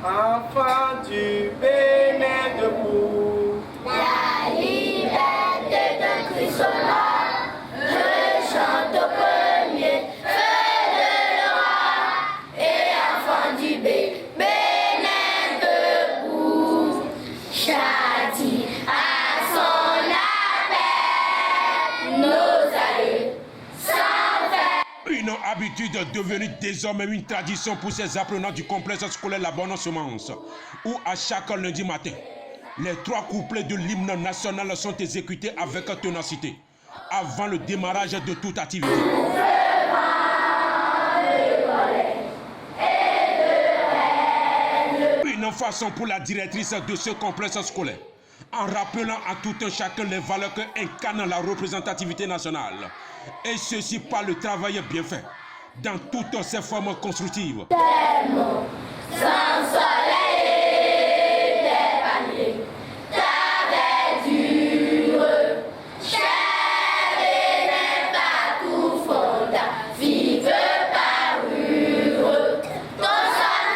Enfants du Bénin debout. La liberté de Christ sonore, je chante au premier feu de l'aurore, et enfants du Bénin debout, châtie à son appel, nos aïeux sans faire. Une habitude devenue désormais une tradition pour ces apprenants du complexe scolaire La Bonne Semence, où à chaque lundi matin, les 3 couplets de l'hymne national sont exécutés avec ténacité, avant le démarrage de toute activité. Une façon pour la directrice de ce complexe scolaire, en rappelant à tout un chacun les valeurs que incarne la représentativité nationale, et ceci par le travail bien fait, dans toutes ses formes constructives. Sans soleil épargné, t'avais dur, cher et n'est pas tout fondant, vive parure. Ton sol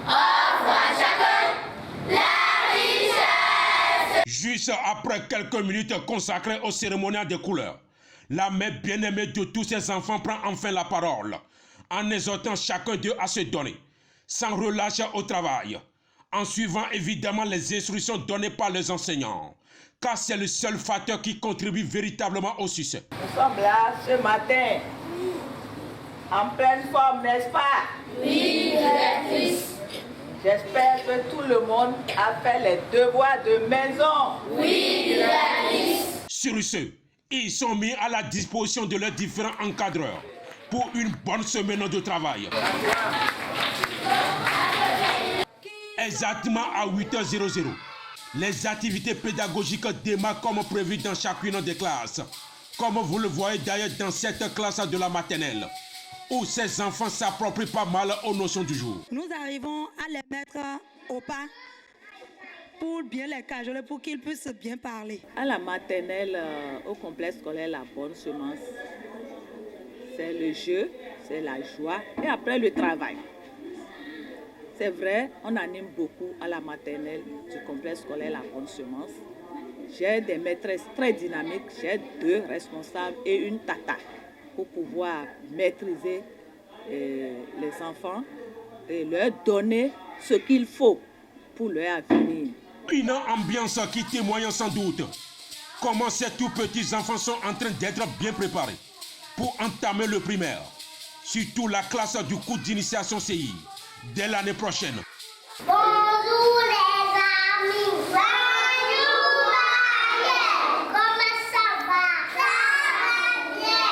offre à chacun la richesse. Juste après quelques minutes consacrées au cérémonial des couleurs, la mère bien-aimée de tous ses enfants prend enfin la parole, en exhortant chacun d'eux à se donner, sans relâche au travail, en suivant évidemment les instructions données par les enseignants, car c'est le seul facteur qui contribue véritablement au succès. Nous sommes là ce matin, en pleine forme, n'est-ce pas? Oui, directrice. J'espère que tout le monde a fait les devoirs de maison. Oui, directrice. Sur ce, ils sont mis à la disposition de leurs différents encadreurs pour une bonne semaine de travail. Exactement à 8h00, les activités pédagogiques démarrent comme prévu dans chacune des classes. Comme vous le voyez d'ailleurs dans cette classe de la maternelle, où ces enfants s'approprient pas mal aux notions du jour. Nous arrivons à les mettre au pas pour bien les cajoler, pour qu'ils puissent bien parler. À la maternelle, au complexe scolaire La Bonne Semence, c'est le jeu, c'est la joie et après le travail. C'est vrai, on anime beaucoup à la maternelle du complexe scolaire La Bonne Semence. J'ai des maîtresses très dynamiques, j'ai 2 responsables et une tata pour pouvoir maîtriser les enfants et leur donner ce qu'il faut pour leur avenir. Une ambiance qui témoigne sans doute comment ces tout petits enfants sont en train d'être bien préparés pour entamer le primaire, surtout la classe du cours d'initiation CI, dès l'année prochaine. Bonjour les amis. Bonjour Ariel. Comment ça va? Ça va bien.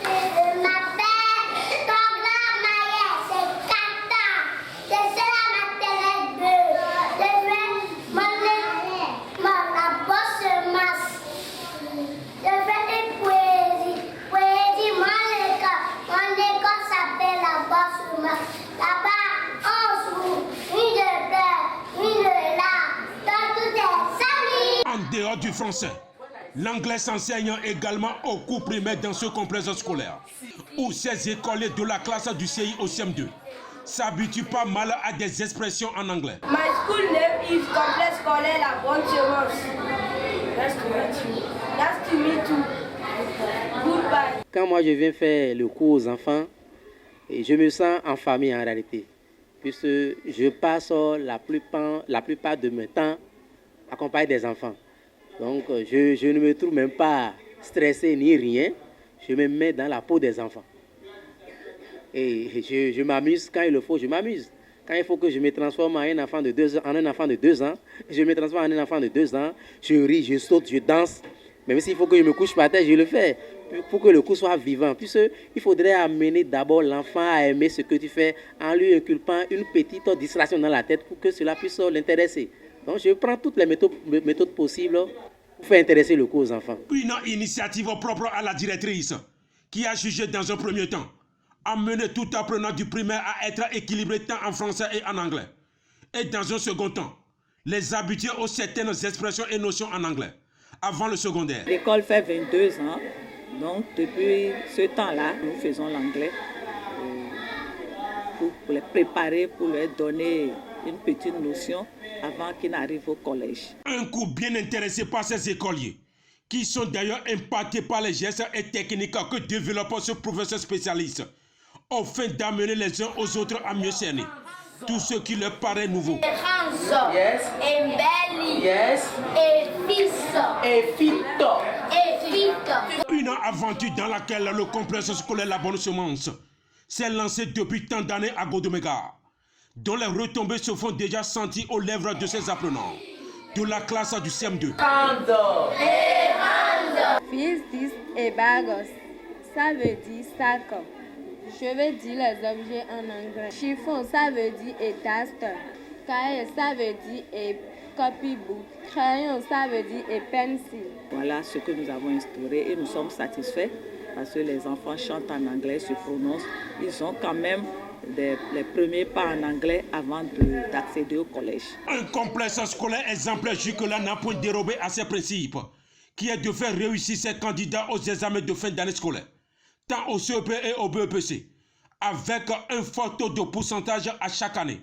Je m'appelle Togla Maïe. C'est 4 ans. Je suis la maternelle 2. Je vais la bosse masse. Je fais une poésie. Poésie, mon école s'appelle la bosse masse. Là-bas, on joue, une de pleure, une de larmes, dans tous les amis. En dehors du français, l'anglais s'enseigne également au cours primaire dans ce complexe scolaire, où ces écoliers de la classe du CI au CM2 s'habituent pas mal à des expressions en anglais. My school name is Complex Scolaire La Bonne Semence. Nice to meet you. Nice to meet you. Goodbye. Quand moi je viens faire le cours aux enfants, et je me sens en famille en réalité, puisque je passe la plupart de mon temps accompagné des enfants. Donc je ne me trouve même pas stressé ni rien, je me mets dans la peau des enfants. Et je m'amuse quand il le faut, je m'amuse. Quand il faut que je me transforme en un enfant de 2 ans, je me transforme en un enfant de 2 ans, je ris, je saute, je danse. Même s'il faut que je me couche par terre, je le fais. Pour que le cours soit vivant. Puisqu'il faudrait amener d'abord l'enfant à aimer ce que tu fais en lui inculpant une petite distraction dans la tête pour que cela puisse l'intéresser. Donc je prends toutes les méthodes possibles pour faire intéresser le cours aux enfants. Une initiative propre à la directrice qui a jugé dans un premier temps amener tout apprenant du primaire à être équilibré tant en français et en anglais. Et dans un second temps, les habituer aux certaines expressions et notions en anglais avant le secondaire. L'école fait 22 ans, donc depuis ce temps-là, nous faisons l'anglais pour les préparer, pour leur donner une petite notion avant qu'ils n'arrivent au collège. Un cours bien intéressé par ces écoliers, qui sont d'ailleurs impactés par les gestes et techniques que développe ce professeur spécialiste, afin d'amener les uns aux autres à mieux cerner tout ce qui leur paraît nouveau. Yes. Et Belly. Yes. Et Fils. Et Fito. Et Fito. Une aventure dans laquelle le complexe scolaire La Bonne Semence s'est lancé depuis tant d'années à Godomega, dont les retombées se font déjà sentir aux lèvres de ses apprenants de la classe du CM2. Fils et bagos, ça veut dire sac. Je veux dire les objets en anglais. Chiffon, ça veut dire étaste. Cahier, ça veut dire copybook. Crayon, ça veut dire pencil. Voilà ce que nous avons instauré et nous sommes satisfaits parce que les enfants chantent en anglais, se prononcent. Ils ont quand même les premiers pas en anglais avant d'accéder au collège. Un complexe scolaire exemplaire jusque-là n'a point dérobé à ses principes, qui est de faire réussir ses candidats aux examens de fin d'année scolaire, tant au CEP et au BEPC, avec un fort taux de pourcentage à chaque année.